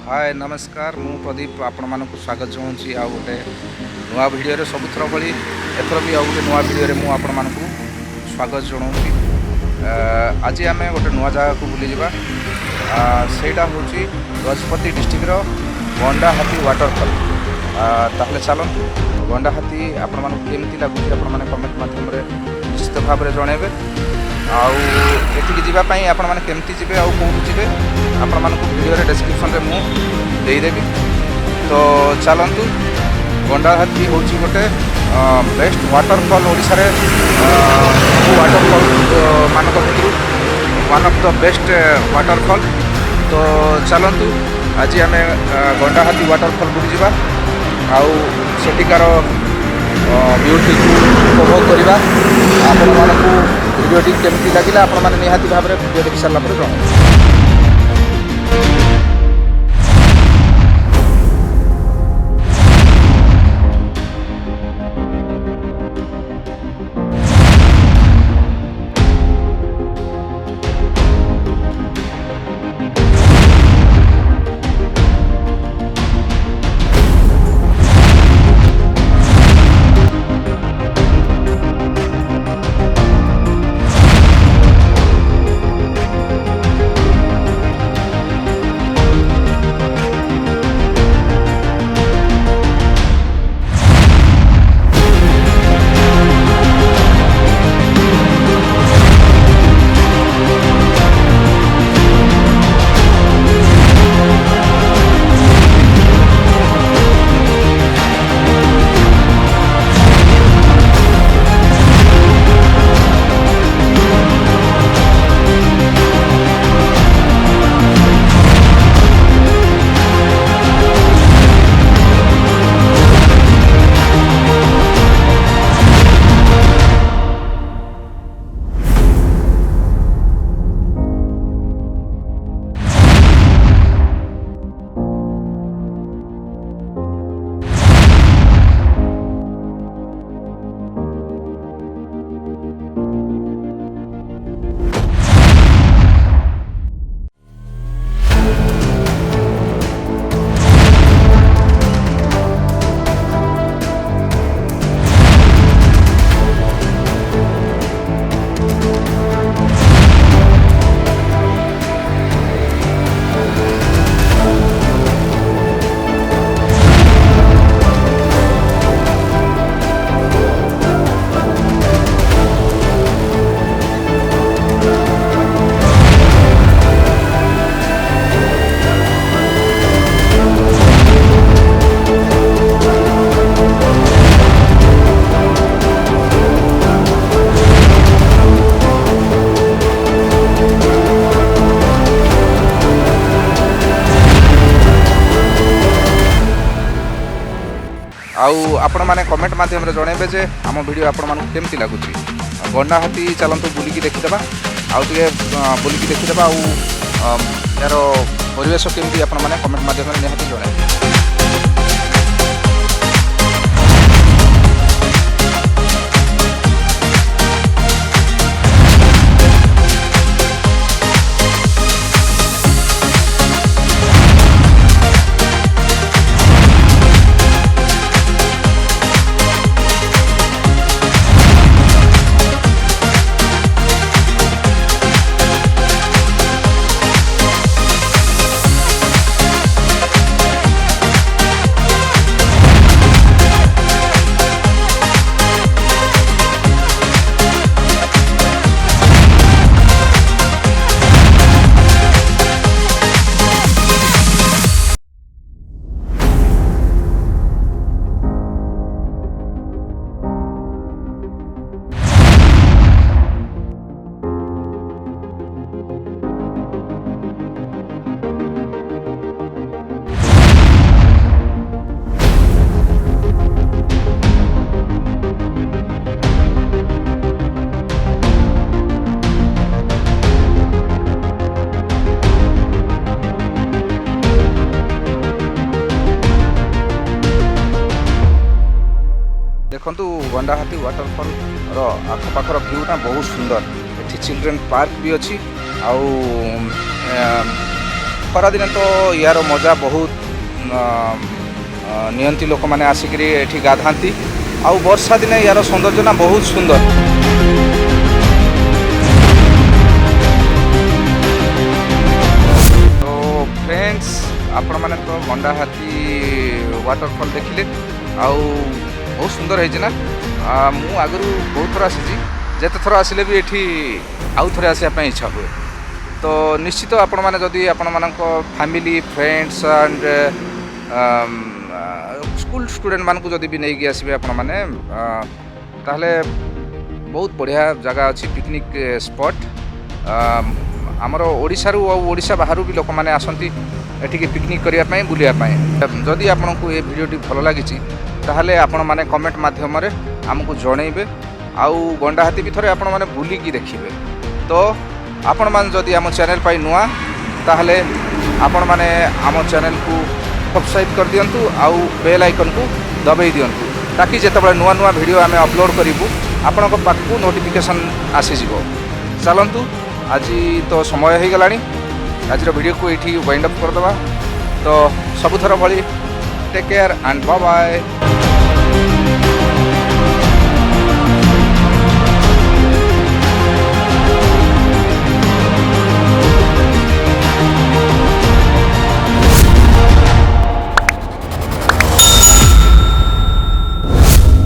हाय नमस्कार मु प्रदीप आपण मानक स्वागत चाहूँगी आ गोटे नुआ भिडियो सब थर भली एथर भी आ गोटे नुआ भिडियो मु आपण मानक स्वागत जनाऊँगी। आज आम गोटे नुआ जगह को बुली जावा सेटा हूँ गजपति डिस्ट्रिक्टर गंडाहाती वाटरफॉल। ताहले चलतु गंडाहाती आपण मानक केमती लगुच आप कमेंट माध्यम निश्चित भाव में जनइबे। आउक जावाई आपण मैंने केमती जी आउ कौन जी आपण मानक वीडियो डिस्क्रिप्शन में मुदेदेवी। तो चलतु गंडाहाती हूँ गोटे बेस्ट वाटरफॉल ओडिशा रे वाटरफॉल मानक भितर one of the best waterfall. तो चलतु आज आम गंडाहाती वाटरफॉल बुली जावा आउ सेठिकार ब्यूटी को उपभोग करवा। आपण मानक वीडियोटी केमती लगिला आपण माने निहाती भाव में वीडियो देखि सारा पर जणाइबे। आउ आपण मैंने कमेंट माध्यम जनइबे जे आम वीडियो आपण मानक केमती लगुच। गंडाहाती चलतु बुलिकी देखीदे आउ बुलिकी देखीदे आउ यार परिवेश केमती आपण मैंने कमेंट माध्यम निहाती जनइबे। देखु गंडाहाती वाटरफॉल आखपाखर भ्यूटा बहुत सुंदर। ये चिल्ड्रेन पार्क भी अच्छी ଖରାଦିନେ ତ ୟାର ମଜା ବହୁତ ନିଅନ୍ତି ଲୋକମାନେ ଆସିକରି ଏଠି ଗାଧାନ୍ତି। ଆଉ ବର୍ଷା ଦିନେ ୟାର ସୌନ୍ଦର୍ଯ୍ୟ ନା ବହୁତ ସୁନ୍ଦର। ତ ଫ୍ରେଣ୍ଡସ୍, ଆପଣମାନେ ତ ଗଣ୍ଡାହାତୀ ୱାଟରଫଲ୍ ଦେଖିଲେ, ଆଉ ବହୁତ ସୁନ୍ଦର ହେଇଛି ନା। ମୁଁ ଆଗରୁ ବହୁତ ଥର ଆସିଛି, ଯେତେ ଥର ଆସିଲେ ବି ଏଠି ଆଉ ଥରେ ଆସିବା ପାଇଁ ଇଚ୍ଛା ହୁଏ। ତ ନିଶ୍ଚିତ ଆପଣମାନେ ଯଦି ଆପଣମାନଙ୍କ ଫ୍ୟାମିଲି ଫ୍ରେଣ୍ଡସ୍ ଆଣ୍ଡ ସ୍କୁଲ ଷ୍ଟୁଡେଣ୍ଟମାନଙ୍କୁ ଯଦି ବି ନେଇକି ଆସିବେ ଆପଣମାନେ, ତାହେଲେ ବହୁତ ବଢ଼ିଆ ଜାଗା ଅଛି, ପିକନିକ୍ ସ୍ପଟ୍। ଆମର ଓଡ଼ିଶାରୁ ଆଉ ଓଡ଼ିଶା ବାହାରୁ ବି ଲୋକମାନେ ଆସନ୍ତି ଏଠିକି ପିକନିକ୍ କରିବା ପାଇଁ, ବୁଲିବା ପାଇଁ। ଯଦି ଆପଣଙ୍କୁ ଏ ଭିଡ଼ିଓଟି ଭଲ ଲାଗିଛି ତାହେଲେ ଆପଣମାନେ କମେଣ୍ଟ ମାଧ୍ୟମରେ ଆମକୁ ଜଣେଇବେ, ଆଉ ଗଣ୍ଡାହାତୀ ବି ଥରେ ଆପଣମାନେ ବୁଲିକି ଦେଖିବେ। ତ ଆପଣମାନେ ଯଦି ଆମ ଚ୍ୟାନେଲ୍ ପାଇଁ ନୂଆ, ତାହେଲେ ଆପଣମାନେ ଆମ ଚ୍ୟାନେଲ୍କୁ ସବସ୍କ୍ରାଇବ୍ କରିଦିଅନ୍ତୁ ଆଉ ବେଲ୍ ଆଇକନ୍କୁ ଦବାଇ ଦିଅନ୍ତୁ, ତାକି ଯେତେବେଳେ ନୂଆ ନୂଆ ଭିଡ଼ିଓ ଆମେ ଅପଲୋଡ଼ କରିବୁ ଆପଣଙ୍କ ପାଖକୁ ନୋଟିଫିକେସନ୍ ଆସିଯିବ। ଚାଲନ୍ତୁ, ଆଜି ତ ସମୟ ହେଇଗଲାଣି, ଆଜିର ଭିଡ଼ିଓକୁ ଏଇଠି ୱାଇଣ୍ଡ ଅପ୍ କରିଦେବା। ତ ସବୁଥର ଭଳି take care and bye bye.